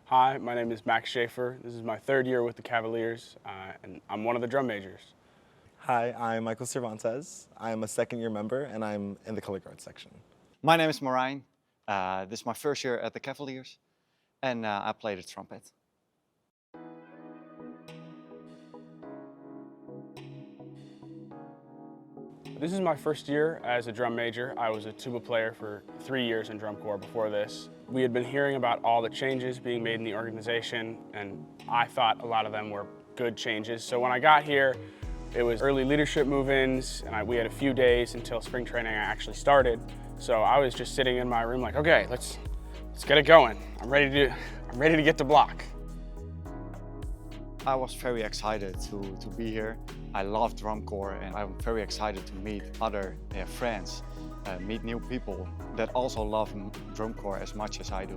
Hi, my name is Max Schaeffer. This is my third year with the Cavaliers, and I'm one of the drum majors. Hi, I'm Michael Cervantes. I'm a second-year member, and I'm in the color guard section. My name is Marijn. This is my first year at the Cavaliers, and I play the trumpet. This is my first year as a drum major. I was a tuba player for 3 years in drum corps before this. We had been hearing about all the changes being made in the organization, and I thought a lot of them were good changes. So when I got here, it was early leadership move-ins, and we had a few days until spring training actually started. So I was just sitting in my room like, okay, let's get it going. I'm ready to get to block. I was very excited to be here. I love drum corps, and I'm very excited to meet other friends, meet new people that also love drum corps as much as I do.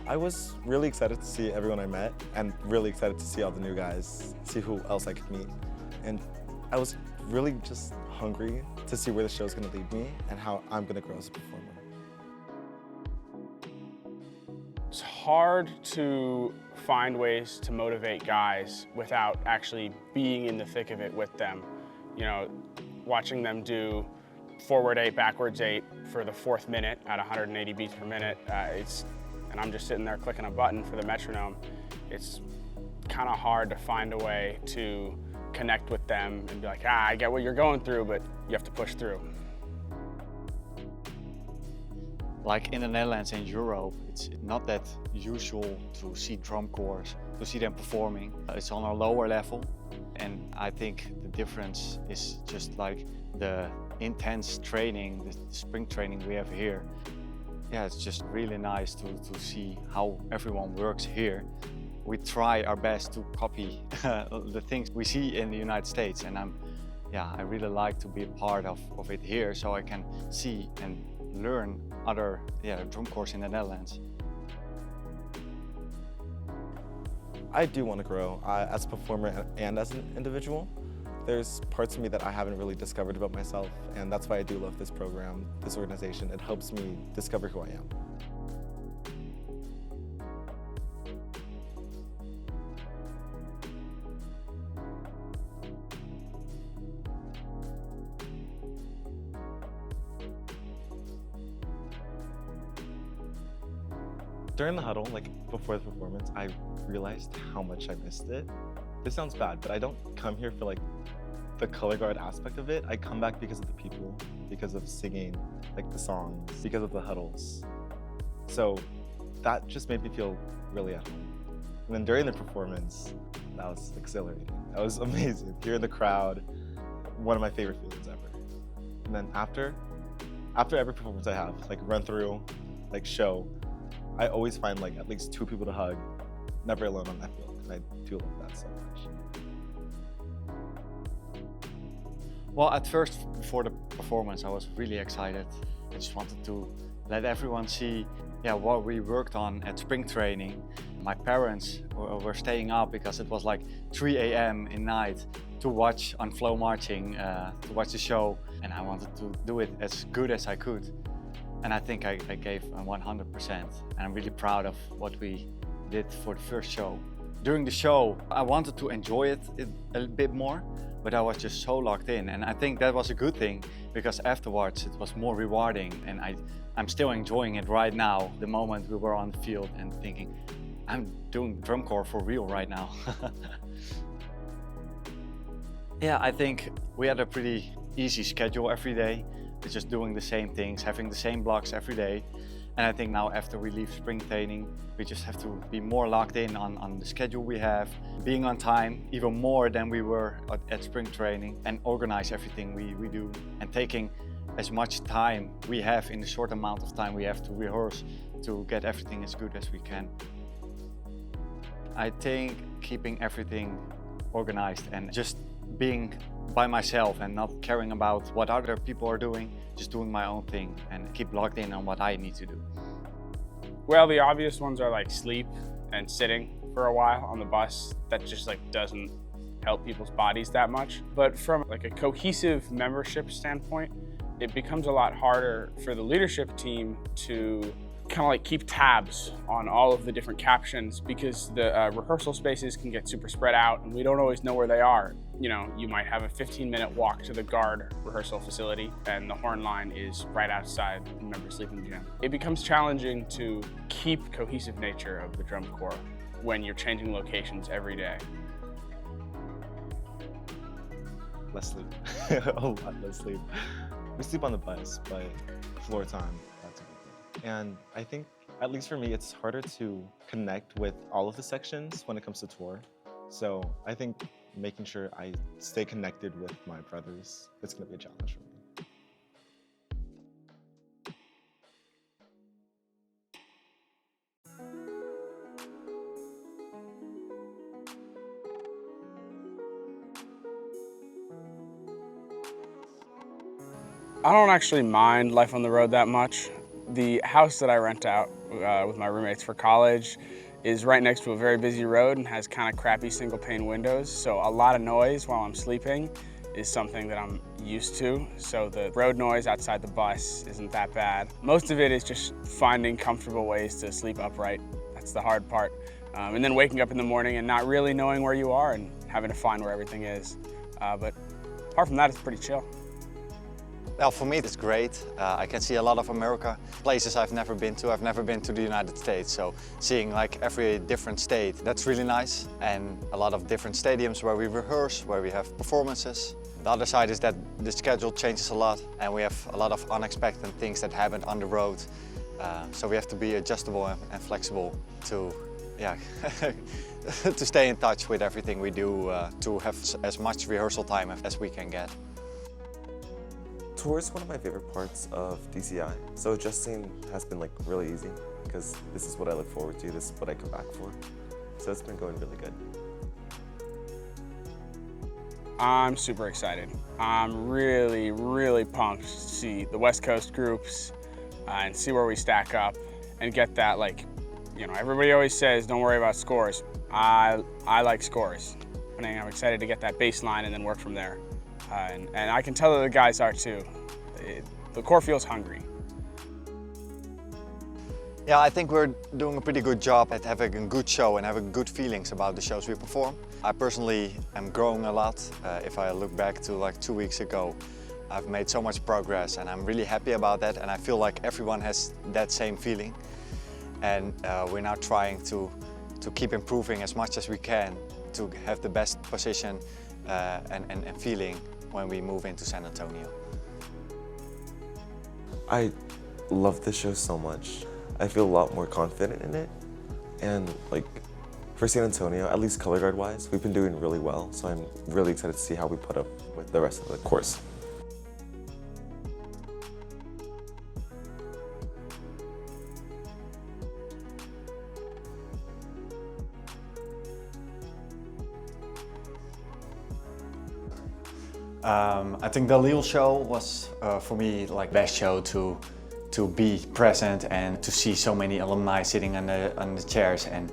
I was really excited to see everyone I met, and really excited to see all the new guys, see who else I could meet. And I was really just hungry to see where the show's gonna lead me and how I'm gonna grow as a performer. It's hard to find ways to motivate guys without actually being in the thick of it with them. You know, watching them do forward 8, backwards 8 for the 4th minute at 180 beats per minute, and I'm just sitting there clicking a button for the metronome. It's kind of hard to find a way to connect with them and be like, I get what you're going through, but you have to push through. Like in the Netherlands and Europe, it's not that usual to see drum corps, to see them performing. It's on a lower level, and I think the difference is just like the intense training, the spring training we have here. Yeah, it's just really nice to see how everyone works here. We try our best to copy the things we see in the United States, and I really like to be a part of it here, so I can see and learn other drum corps in the Netherlands. I do want to grow as a performer and as an individual. There's parts of me that I haven't really discovered about myself, and that's why I do love this program, this organization. It helps me discover who I am. During the huddle, like before the performance, I realized how much I missed it. This sounds bad, but I don't come here for like the color guard aspect of it. I come back because of the people, because of singing, like the songs, because of the huddles. So that just made me feel really at home. And then during the performance, that was exhilarating. That was amazing. Hearing the crowd, one of my favorite feelings ever. And then after every performance I have, like run through, like show, I always find like at least 2 people to hug, never alone on that field, and I do love that so much. Well, at first, before the performance, I was really excited. I just wanted to let everyone see what we worked on at spring training. My parents were staying up because it was like 3 a.m. in night to watch on flow marching, to watch the show, and I wanted to do it as good as I could. And I think I gave 100%, and I'm really proud of what we did for the first show. During the show, I wanted to enjoy it a bit more, but I was just so locked in, and I think that was a good thing, because afterwards it was more rewarding, and I'm still enjoying it right now, the moment we were on the field and thinking, I'm doing drum corps for real right now. Yeah, I think we had a pretty easy schedule every day. We're just doing the same things, having the same blocks every day. And I think now after we leave spring training, we just have to be more locked in on the schedule we have, being on time even more than we were at spring training, and organize everything we do, and taking as much time we have in the short amount of time we have to rehearse to get everything as good as we can. I think keeping everything organized and just being by myself and not caring about what other people are doing, just doing my own thing and keep locked in on what I need to do. Well, the obvious ones are like sleep and sitting for a while on the bus. That just like doesn't help people's bodies that much. But from like a cohesive membership standpoint, it becomes a lot harder for the leadership team to kind of like keep tabs on all of the different captions, because the rehearsal spaces can get super spread out and we don't always know where they are. You know, you might have a 15-minute walk to the Guard rehearsal facility and the horn line is right outside the member sleeping gym. It becomes challenging to keep cohesive nature of the drum corps when you're changing locations every day. Less sleep. A lot less sleep. We sleep on the bus, but floor time, that's a good thing. And I think, at least for me, it's harder to connect with all of the sections when it comes to tour. So I think making sure I stay connected with my brothers, it's gonna be a challenge for me. I don't actually mind life on the road that much. The house that I rent out with my roommates for college is right next to a very busy road and has kind of crappy single pane windows, so a lot of noise while I'm sleeping is something that I'm used to. So the road noise outside the bus isn't that bad. Most of it is just finding comfortable ways to sleep upright. That's the hard part. And then waking up in the morning and not really knowing where you are and having to find where everything is. But apart from that, it's pretty chill. Well, for me it's great. I can see a lot of America, places I've never been to. I've never been to the United States, so seeing like every different state, that's really nice. And a lot of different stadiums where we rehearse, where we have performances. The other side is that the schedule changes a lot and we have a lot of unexpected things that happen on the road. So we have to be adjustable and flexible to, to stay in touch with everything we do, to have as much rehearsal time as we can get. Tour is one of my favorite parts of DCI, so adjusting has been like really easy because this is what I look forward to, this is what I come back for. So it's been going really good. I'm super excited. I'm really, really pumped to see the West Coast groups and see where we stack up and get that, like, you know, everybody always says don't worry about scores. I like scores. And I'm excited to get that baseline and then work from there. And I can tell that the guys are too. The corps feels hungry. Yeah, I think we're doing a pretty good job at having a good show and having good feelings about the shows we perform. I personally am growing a lot. If I look back to like 2 weeks ago, I've made so much progress and I'm really happy about that, and I feel like everyone has that same feeling. And we're now trying to keep improving as much as we can to have the best position and feeling when we move into San Antonio. I love this show so much. I feel a lot more confident in it. And like for San Antonio, at least color guard wise, we've been doing really well. So I'm really excited to see how we put up with the rest of the course. I think the Lille show was for me like best show to be present and to see so many alumni sitting on the chairs and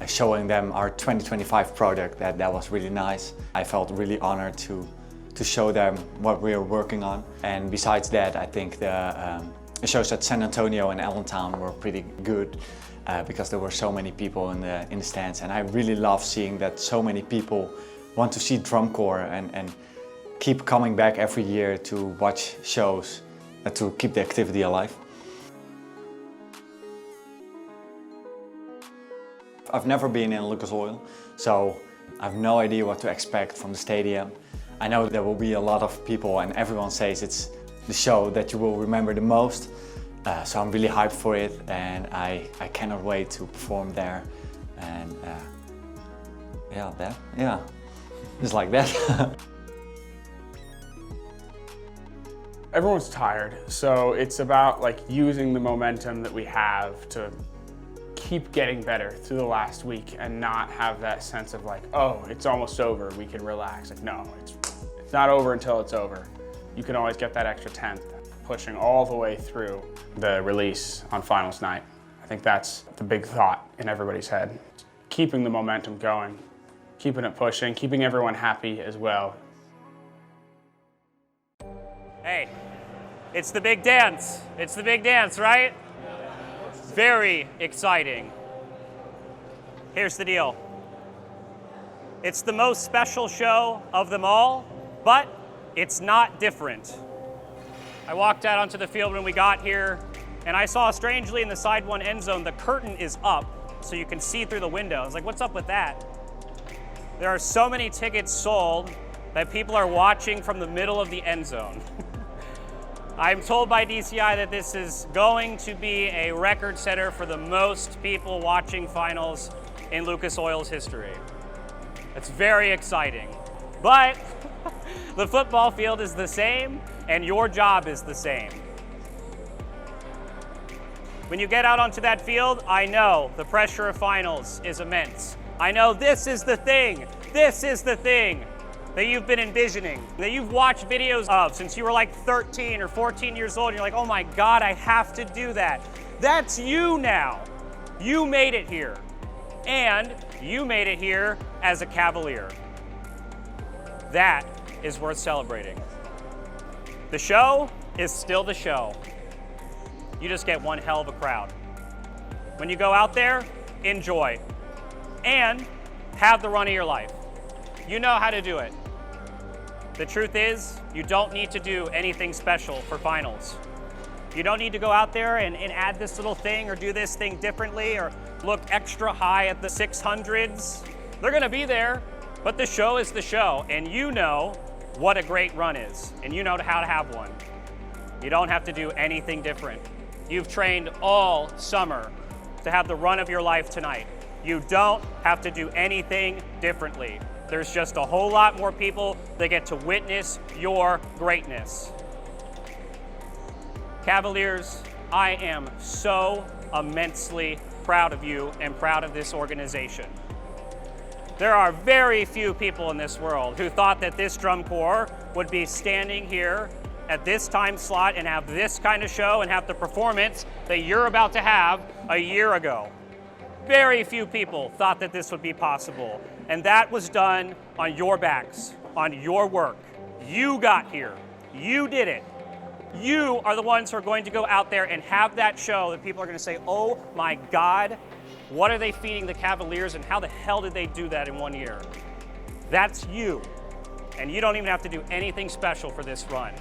showing them our 2025 product. That was really nice. I felt really honored to show them what we are working on. And besides that, I think the shows at San Antonio and Allentown were pretty good because there were so many people in the stands, and I really love seeing that so many people want to see drum corps and keep coming back every year to watch shows to keep the activity alive. I've never been in Lucas Oil, so I have no idea what to expect from the stadium. I know there will be a lot of people and everyone says it's the show that you will remember the most. So I'm really hyped for it, and I cannot wait to perform there. And just like that. Everyone's tired, so it's about like using the momentum that we have to keep getting better through the last week and not have that sense of like, oh, it's almost over, we can relax. Like, no, it's not over until it's over. You can always get that extra 10th, pushing all the way through the release on finals night. I think that's the big thought in everybody's head. Keeping the momentum going, keeping it pushing, keeping everyone happy as well. Hey, it's the big dance. It's the big dance, right? Very exciting. Here's the deal. It's the most special show of them all, but it's not different. I walked out onto the field when we got here, and I saw, strangely, in the side one end zone, the curtain is up, so you can see through the window. I was like, what's up with that? There are so many tickets sold that people are watching from the middle of the end zone. I'm told by DCI that this is going to be a record setter for the most people watching finals in Lucas Oil's history. It's very exciting. But the football field is the same, and your job is the same. When you get out onto that field, I know the pressure of finals is immense. I know this is the thing that you've been envisioning, that you've watched videos of since you were like 13 or 14 years old. And you're like, oh my God, I have to do that. That's you now. You made it here. And you made it here as a Cavalier. That is worth celebrating. The show is still the show. You just get one hell of a crowd. When you go out there, enjoy. And have the run of your life. You know how to do it. The truth is, you don't need to do anything special for finals. You don't need to go out there and add this little thing or do this thing differently or look extra high at the 600s. They're gonna be there, but the show is the show, and you know what a great run is, and you know how to have one. You don't have to do anything different. You've trained all summer to have the run of your life tonight. You don't have to do anything differently. There's just a whole lot more people that get to witness your greatness. Cavaliers, I am so immensely proud of you and proud of this organization. There are very few people in this world who thought that this drum corps would be standing here at this time slot and have this kind of show and have the performance that you're about to have a year ago. Very few people thought that this would be possible. And that was done on your backs, on your work. You got here. You did it. You are the ones who are going to go out there and have that show that people are going to say, oh my God, what are they feeding the Cavaliers and how the hell did they do that in 1 year? That's you. And you don't even have to do anything special for this run.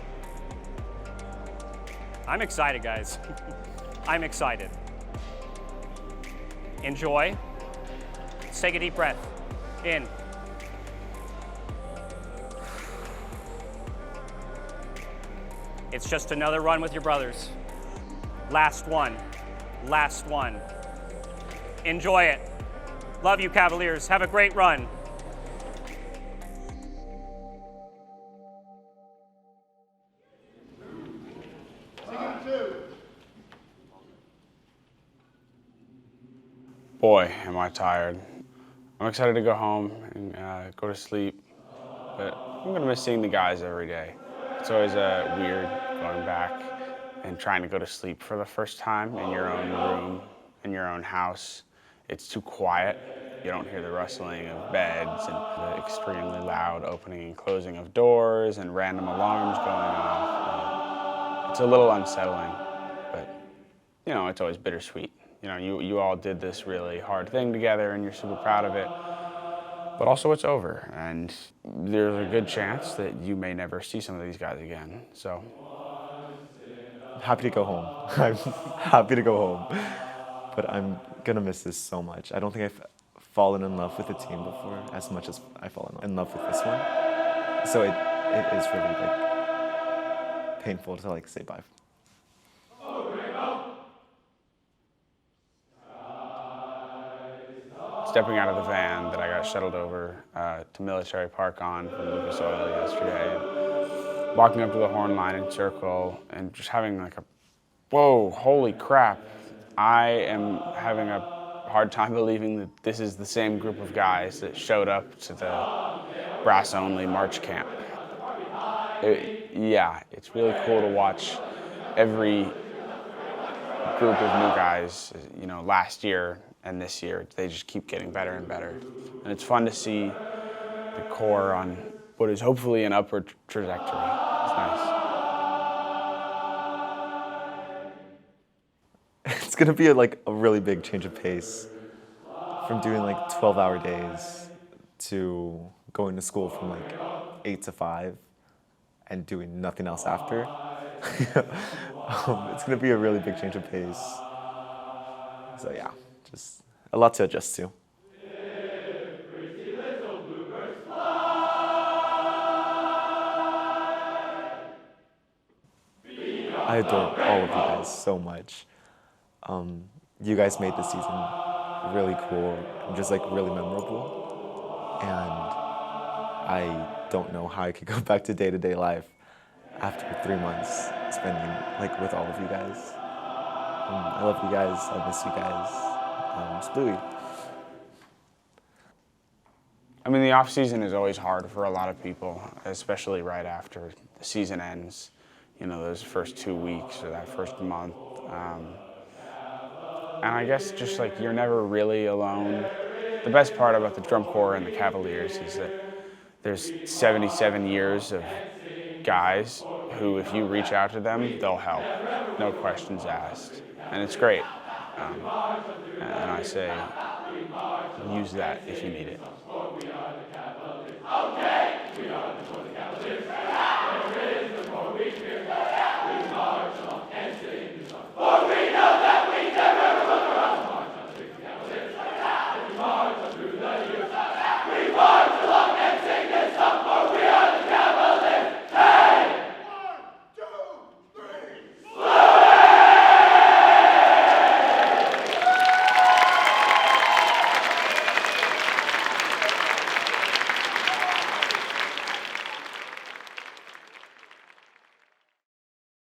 I'm excited, guys. I'm excited. Enjoy. Let's take a deep breath. In. It's just another run with your brothers. Last one. Last one. Enjoy it. Love you, Cavaliers. Have a great run. Boy, am I tired. I'm excited to go home and go to sleep, but I'm gonna miss seeing the guys every day. It's always weird going back and trying to go to sleep for the first time in your own room, in your own house. It's too quiet. You don't hear the rustling of beds and the extremely loud opening and closing of doors and random alarms going off. It's a little unsettling, but you know, it's always bittersweet. You know, you all did this really hard thing together and you're super proud of it. But also it's over, and there's a good chance that you may never see some of these guys again, so. I'm happy to go home. I'm happy to go home. But I'm gonna miss this so much. I don't think I've fallen in love with the team before as much as I fall in love with this one. So it is really like painful to like say bye. Stepping out of the van that I got shuttled over to Military Park on from Lucas Oil yesterday, and walking up to the horn line in circle and just having like a, whoa, holy crap. I am having a hard time believing that this is the same group of guys that showed up to the brass-only March camp. Yeah, it's really cool to watch every group of new guys, you know, last year and this year, they just keep getting better and better. And it's fun to see the core on what is hopefully an upward trajectory. It's nice. It's gonna be like a really big change of pace from doing like 12-hour days to going to school from like 8 to 5 and doing nothing else after. It's gonna be a really big change of pace. So yeah, just a lot to adjust to. I adore all of you guys so much. You guys made this season really cool and just like really memorable. And I don't know how I could go back to day-to-day life after 3 months spending like with all of you guys. I love you guys. I miss you guys. Spooey. I mean, the off season is always hard for a lot of people, especially right after the season ends. You know, those first 2 weeks or that first month. And I guess just like you're never really alone. The best part about the drum corps and the Cavaliers is that there's 77 years of guys who, if you reach out to them, they'll help. No questions asked. And it's great. And I say, use that if you need it.